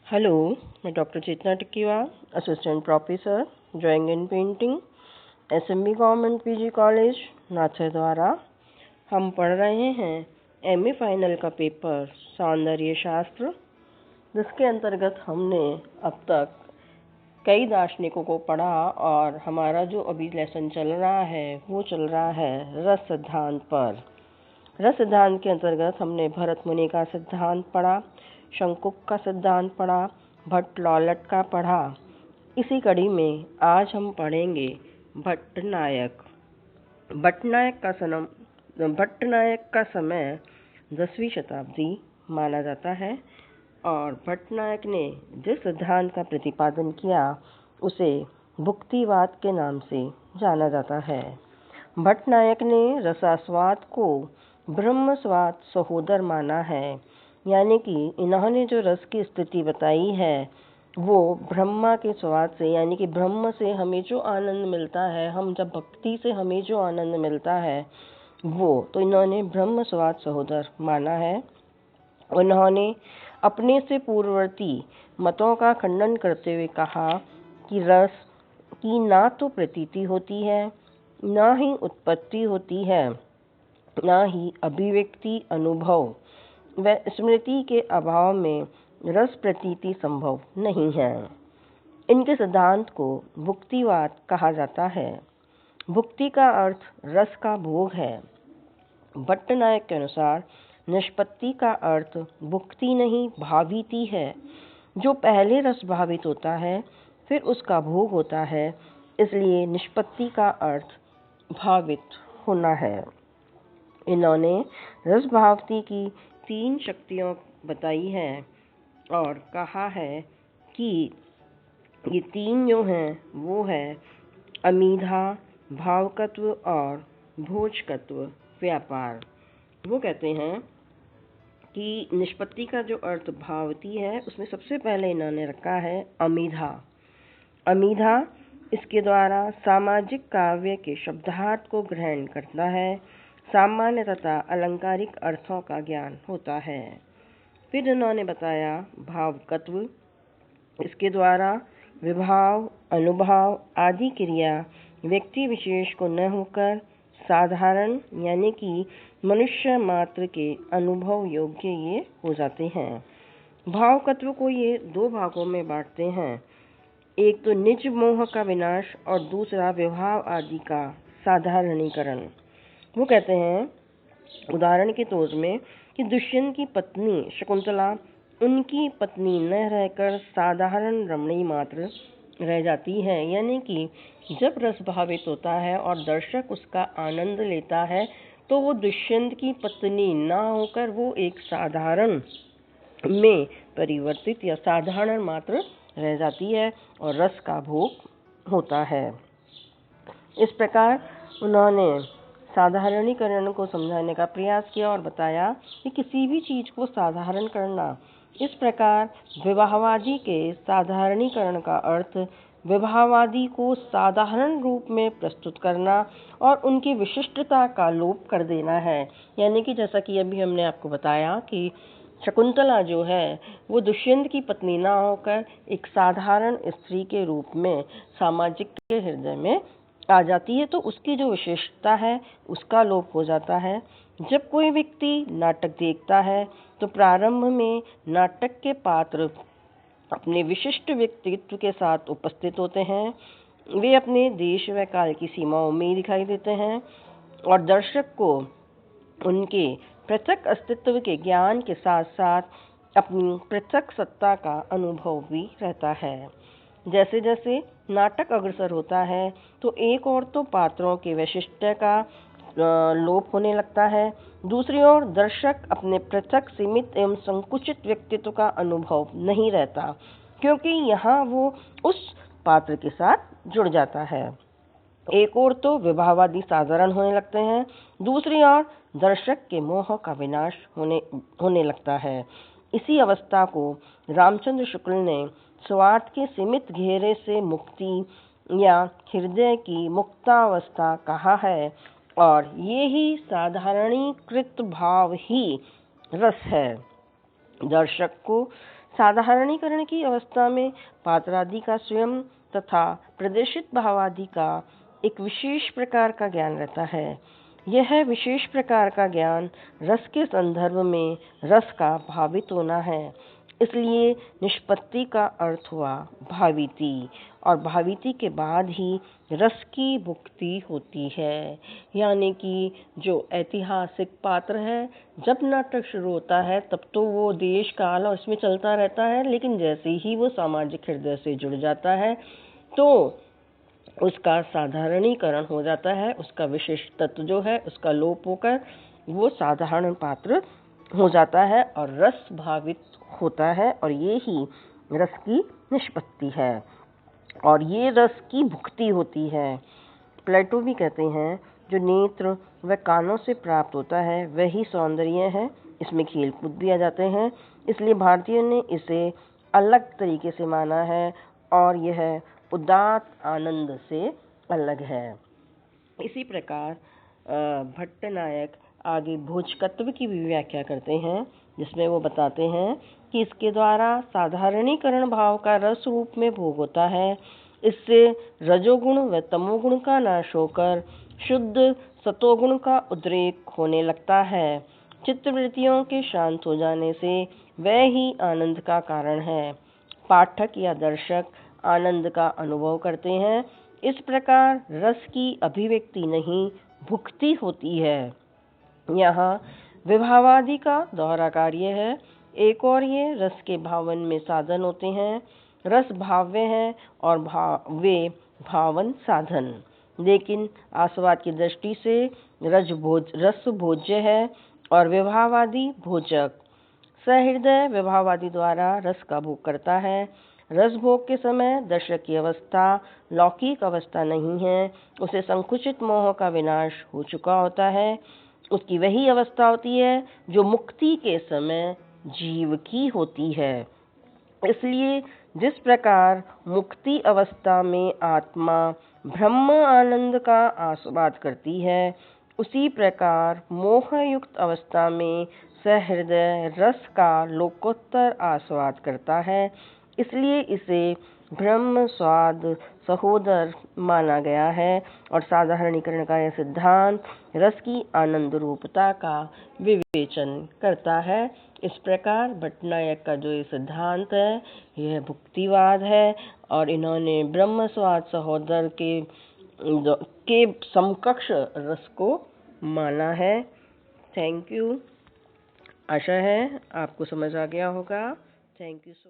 Hello, मैं doctor Chetna Tikkiwal, assistant professor drawing and painting, SMB government PG college Nathdwara. हम पढ़ रहे हैं एमए फाइनल का पेपर सौंदर्य शास्त्र, जिसके अंतर्गत हमने अब तक कई दार्शनिकों को पढ़ा और हमारा जो अभी लेसन चल रहा है वो चल रहा है रस सिद्धांत पर। रस सिद्धांत के अंतर्गत हमने भरत मुनि का सिद्धांत पढ़ा, शंकुक का सिद्धांत पढ़ा, भट्ट लौलट का पढ़ा। इसी कड़ी में आज हम पढ़ेंगे भट्टनायक। भट्टनायक का समय 10वीं शताब्दी माना जाता है और भट्टनायक ने जिस सिद्धांत का प्रतिपादन किया उसे भुक्तिवाद के नाम से जाना जाता है। भट्टनायक ने रसास्वाद को ब्रह्मस्वाद सहोदर माना है, यानी कि इन्होंने जो रस की स्थिति बताई है वो ब्रह्मा के स्वाद से, यानी कि ब्रह्म से हमें जो आनंद मिलता है, हम जब भक्ति से हमें जो आनंद मिलता है वो तो इन्होंने ब्रह्म स्वाद सहोदर माना है। उन्होंने अपने से पूर्ववर्ती मतों का खंडन करते हुए कहा कि रस की ना तो प्रतीति होती है, ना ही उत्पत्ति होती है, ना ही अभिव्यक्ति, अनुभव व स्मृति के अभाव में रस प्रतीति संभव नहीं है। इनके सिद्धांत को भुक्तिवाद कहा जाता है। भुक्ति का अर्थ रस का भोग है। भट्टनायक के अनुसार निष्पत्ति का अर्थ भुक्ति नहीं भाविति है। जो पहले रस भावित होता है फिर उसका भोग होता है, इसलिए निष्पत्ति का अर्थ भावित होना है। इन्होंने रस भावती की 3 शक्तियाँ बताई हैं और कहा है कि ये 3 जो हैं वो है अमीधा, भावकत्व और भोजकत्व व्यापार। वो कहते हैं कि निष्पत्ति का जो अर्थ भावती है उसमें सबसे पहले इन्होंने रखा है अमीधा। अमीधा इसके द्वारा सामाजिक काव्य के शब्दार्थ को ग्रहण करता है, सामान्य तथा अलंकारिक अर्थों का ज्ञान होता है। फिर इन्होंने बताया भावकत्व, इसके द्वारा विभाव, अनुभाव आदि क्रिया व्यक्ति विशेष को न होकर साधारण, यानी कि मनुष्य मात्र के अनुभव योग्य ये हो जाते हैं। भावकत्व को ये 2 भागों में बांटते हैं, एक तो निज मोह का विनाश और दूसरा विभाव आदि का साधारणीकरण। वो कहते हैं उदाहरण के तौर में कि दुष्यंत की पत्नी शकुंतला उनकी पत्नी न रहकर साधारण रमणी मात्र रह जाती है, यानी कि जब रस भावित होता है और दर्शक उसका आनंद लेता है तो वो दुष्यंत की पत्नी ना होकर वो एक साधारण में परिवर्तित या साधारण मात्र रह जाती है और रस का भोग होता है। इस प्रकार उन्होंने साधारणीकरण को समझाने का प्रयास किया और बताया कि किसी भी चीज़ को साधारण करना, इस प्रकार विवाहवादी के साधारणीकरण का अर्थ विवाहवादी को साधारण रूप में प्रस्तुत करना और उनकी विशिष्टता का लोप कर देना है। यानी कि जैसा कि अभी हमने आपको बताया कि शकुंतला जो है वो दुष्यंत की पत्नी ना होकर एक साधारण स्त्री के रूप में सामाजिक के हृदय में आ जाती है, तो उसकी जो विशेषता है उसका लोप हो जाता है। जब कोई व्यक्ति नाटक देखता है तो प्रारंभ में नाटक के पात्र अपने विशिष्ट व्यक्तित्व के साथ उपस्थित होते हैं, वे अपने देश व काल की सीमाओं में दिखाई देते हैं और दर्शक को उनके पृथक अस्तित्व के ज्ञान के साथ साथ अपनी पृथक सत्ता का अनुभव भी रहता है। जैसे जैसे नाटक अग्रसर होता है तो एक ओर तो पात्रों के वैशिष्ट्य का लोप होने लगता है, दूसरी ओर दर्शक अपने पृथक सीमित एवं संकुचित व्यक्तित्व का अनुभव नहीं रहता, क्योंकि यहाँ वो उस पात्र के साथ जुड़ जाता है। एक ओर तो विवाहवादी साधारण होने लगते हैं, दूसरी ओर दर्शक के मोह का विनाश होने लगता है। इसी अवस्था को रामचंद्र शुक्ल ने स्वार्थ के सीमित घेरे से मुक्ति या हृदय की मुक्तावस्था कहा है और ये ही साधारणीकृत भाव ही रस है। दर्शक को साधारणीकरण की अवस्था में पात्रादि का स्वयं तथा प्रदर्शित भावादि का एक विशेष प्रकार का ज्ञान रहता है। यह विशेष प्रकार का ज्ञान रस के संदर्भ में रस का भावित होना है। इसलिए निष्पत्ति का अर्थ हुआ भाविति, और भाविति के बाद ही रस की भुक्ति होती है। यानी कि जो ऐतिहासिक पात्र है, जब नाटक शुरू होता है तब तो वो देश काल और इसमें चलता रहता है, लेकिन जैसे ही वो सामाजिक हृदय से जुड़ जाता है तो उसका साधारणीकरण हो जाता है, उसका विशिष्ट तत्व जो है उसका लोप होकर वो साधारण पात्र हो जाता है और रस भावित होता है, और ये ही रस की निष्पत्ति है और ये रस की भुक्ति होती है। प्लेटो भी कहते हैं जो नेत्र व कानों से प्राप्त होता है वही सौंदर्य है। इसमें खेल कूद भी आ जाते हैं, इसलिए भारतीयों ने इसे अलग तरीके से माना है और यह उदात्त आनंद से अलग है। इसी प्रकार भट्टनायक आगे भोजकत्व की भी व्याख्या करते हैं, जिसमें वो बताते हैं कि इसके द्वारा साधारणीकरण भाव का रस रूप में भोग होता है। इससे रजोगुण व तमोगुण का नाश होकर शुद्ध सतोगुण का उद्रेक होने लगता है। चित्तवृत्तियों के शांत हो जाने से वह ही आनंद का कारण है। पाठक या दर्शक आनंद का अनुभव करते हैं। इस प्रकार रस की अभिव्यक्ति नहीं, भुक्ति होती है। यहाँ विभावादि का दोहरा कार्य है। एक और ये रस के भावन में साधन होते हैं। रस भाव्य है और वे भावन साधन, लेकिन आस्वाद की दृष्टि से रस भोज्य है और विभावादि भोजक। सहृदय विभावादि द्वारा रस का भोग करता है। रस भोग के समय दर्शक की अवस्था लौकिक अवस्था नहीं है, उसे संकुचित मोह का विनाश हो चुका होता है। उसकी वही अवस्था होती है जो मुक्ति के समय जीव की होती है। इसलिए जिस प्रकार मुक्ति अवस्था में आत्मा ब्रह्म आनंद का आस्वाद करती है, उसी प्रकार मोहयुक्त अवस्था में सहृदय रस का लोकोत्तर आस्वाद करता है। इसलिए इसे ब्रह्म स्वाद सहोदर माना गया है और साधारणीकरण का यह सिद्धांत रस की आनंद रूपता का विवेचन करता है। इस प्रकार भट्टनायक का जो ये सिद्धांत है यह भुक्तिवाद है और इन्होंने ब्रह्म स्वाद सहोदर के समकक्ष रस को माना है। Thank you. आशा है आपको समझ आ गया होगा। Thank you so